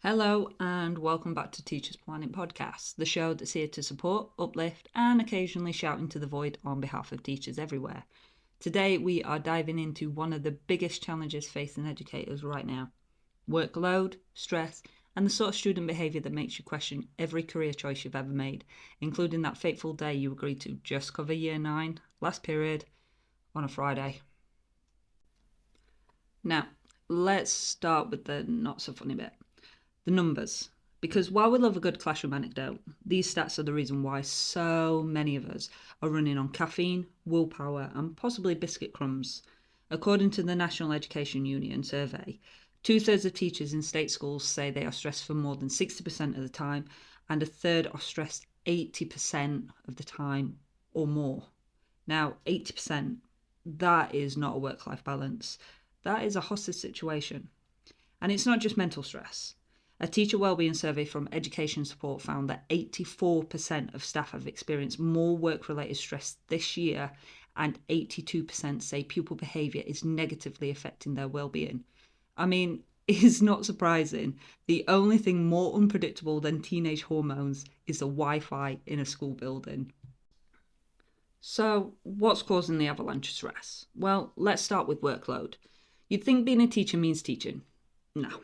Hello and welcome back to Teachers Planning Podcast, the show that's here to support, uplift, and occasionally shout into the void on behalf of teachers everywhere. Today we are diving into one of the biggest challenges facing educators right now: workload, stress, and the sort of student behaviour that makes you question every career choice you've ever made, including that fateful day you agreed to just cover year 9, last period, on a Friday. Now, let's start with the not so funny bit. The numbers. Because while we love a good classroom anecdote, these stats are the reason why so many of us are running on caffeine, willpower, and possibly biscuit crumbs. According to the National Education Union survey, 2/3 of teachers in state schools say they are stressed for more than 60% of the time, and a third are stressed 80% of the time or more. Now, 80%, that is not a work-life balance. That is a hostage situation. And it's not just mental stress. A teacher wellbeing survey from Education Support found that 84% of staff have experienced more work-related stress this year, and 82% say pupil behaviour is negatively affecting their well-being. I mean, it's not surprising. The only thing more unpredictable than teenage hormones is the Wi-Fi in a school building. So, what's causing the avalanche of stress? Well, let's start with workload. You'd think being a teacher means teaching. No,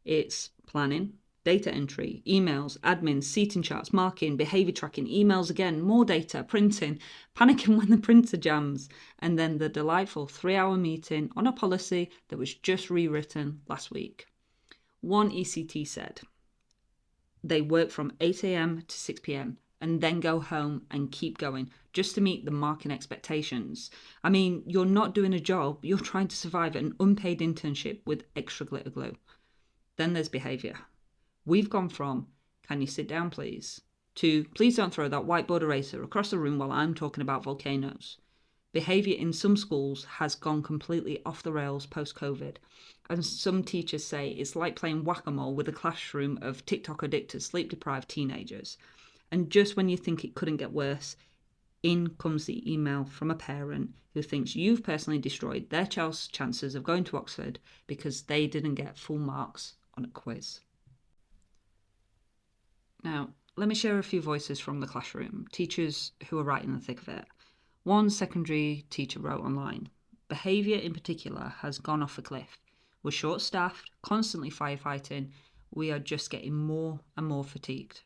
it's planning, data entry, emails, admin, seating charts, marking, behaviour tracking, emails again, more data, printing, panicking when the printer jams, and then the delightful 3-hour meeting on a policy that was just rewritten last week. One ECT said they work from 8 a.m. to 6 p.m. and then go home and keep going just to meet the marking expectations. I mean, you're not doing a job, you're trying to survive an unpaid internship with extra glitter glue. Then there's behaviour. We've gone from, can you sit down please, to please don't throw that whiteboard eraser across the room while I'm talking about volcanoes. Behaviour in some schools has gone completely off the rails post-COVID, and some teachers say it's like playing whack-a-mole with a classroom of TikTok-addicted, sleep-deprived teenagers. And just when you think it couldn't get worse, in comes the email from a parent who thinks you've personally destroyed their child's chances of going to Oxford because they didn't get full marks on a quiz. Now, let me share a few voices from the classroom, teachers who are right in the thick of it. One secondary teacher wrote online, behaviour in particular has gone off a cliff. We're short-staffed, constantly firefighting. We are just getting more and more fatigued.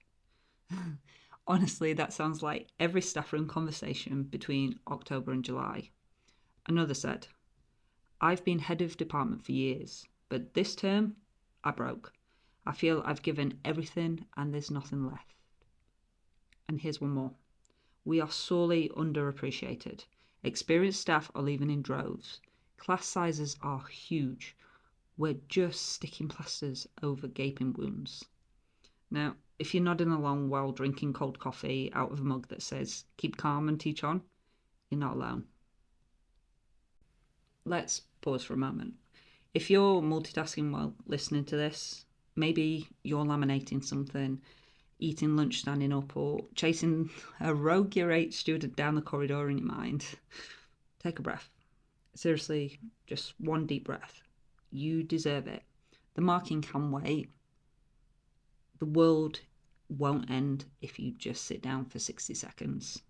Honestly, that sounds like every staff room conversation between October and July. Another said, I've been head of department for years, but this term, I broke. I feel I've given everything and there's nothing left. And here's one more. We are sorely underappreciated. Experienced staff are leaving in droves. Class sizes are huge. We're just sticking plasters over gaping wounds. Now, if you're nodding along while drinking cold coffee out of a mug that says, keep calm and teach on, you're not alone. Let's pause for a moment. If you're multitasking while listening to this, maybe you're laminating something, eating lunch standing up, or chasing a rogue year 8 student down the corridor in your mind, take a breath. Seriously, just one deep breath. You deserve it. The marking can wait. The world won't end if you just sit down for 60 seconds.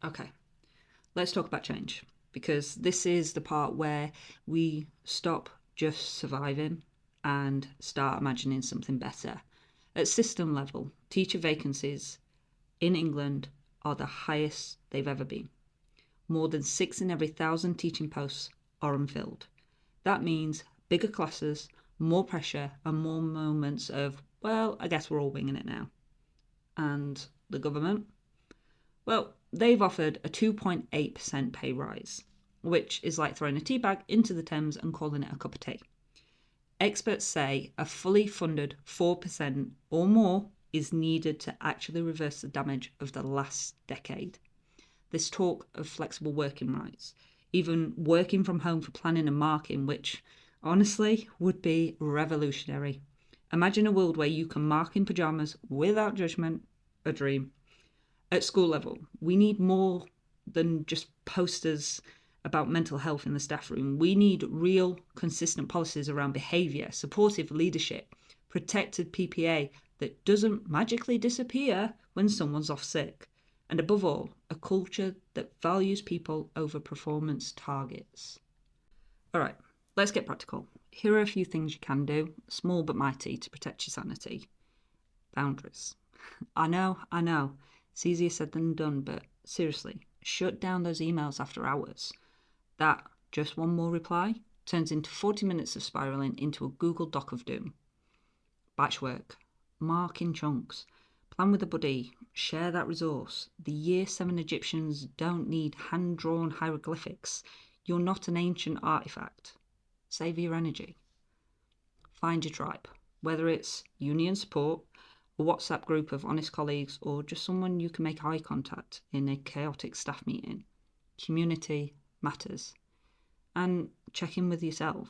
Okay, let's talk about change, because this is the part where we stop just surviving and start imagining something better. At system level, teacher vacancies in England are the highest they've ever been. More than 6 in every 1,000 teaching posts are unfilled. That means bigger classes, more pressure, and more moments of, well, I guess we're all winging it now. And the government? Well, they've offered a 2.8% pay rise, which is like throwing a tea bag into the Thames and calling it a cup of tea. Experts say a fully funded 4% or more is needed to actually reverse the damage of the last decade. This talk of flexible working rights, even working from home for planning and marking, which honestly would be revolutionary. Imagine a world where you can mark in pyjamas without judgment, a dream. At school level, we need more than just posters, about mental health in the staff room. We need real, consistent policies around behaviour, supportive leadership, protected PPA that doesn't magically disappear when someone's off sick, and above all, a culture that values people over performance targets. All right, let's get practical. Here are a few things you can do, small but mighty, to protect your sanity. Boundaries. I know, it's easier said than done, but seriously, shut down those emails after hours. That, just one more reply, turns into 40 minutes of spiralling into a Google Doc of doom. Batch work. Mark in chunks. Plan with a buddy. Share that resource. The Year 7 Egyptians don't need hand-drawn hieroglyphics. You're not an ancient artifact. Save your energy. Find your tribe. Whether it's union support, a WhatsApp group of honest colleagues, or just someone you can make eye contact in a chaotic staff meeting. Community matters. And check in with yourself.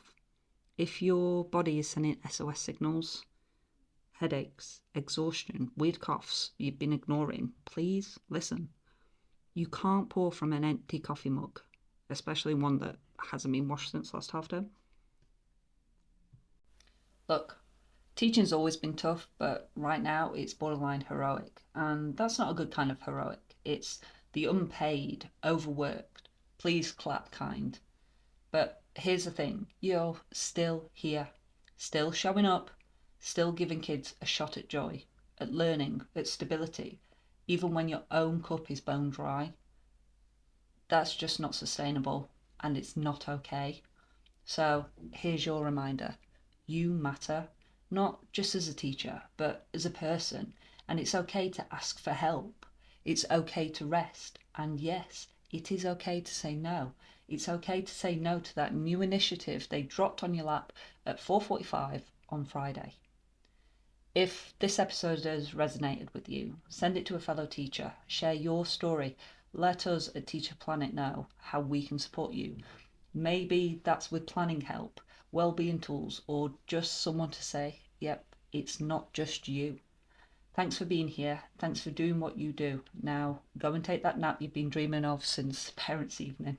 If your body is sending SOS signals, headaches, exhaustion, weird coughs you've been ignoring, please listen. You can't pour from an empty coffee mug, especially one that hasn't been washed since last half term. Look, teaching's always been tough, but right now it's borderline heroic. And that's not a good kind of heroic. It's the unpaid, overworked, please clap kind. But here's the thing, you're still here, still showing up, still giving kids a shot at joy, at learning, at stability, even when your own cup is bone dry. That's just not sustainable, and it's not okay. So here's your reminder. You matter, not just as a teacher, but as a person. And it's okay to ask for help. It's okay to rest. And yes, it is okay to say no. It's okay to say no to that new initiative they dropped on your lap at 4:45 on Friday. If this episode has resonated with you, send it to a fellow teacher. Share your story. Let us at Teacher Planet know how we can support you. Maybe that's with planning help, wellbeing tools, or just someone to say, yep, it's not just you. Thanks for being here. Thanks for doing what you do. Now go and take that nap you've been dreaming of since parents' evening.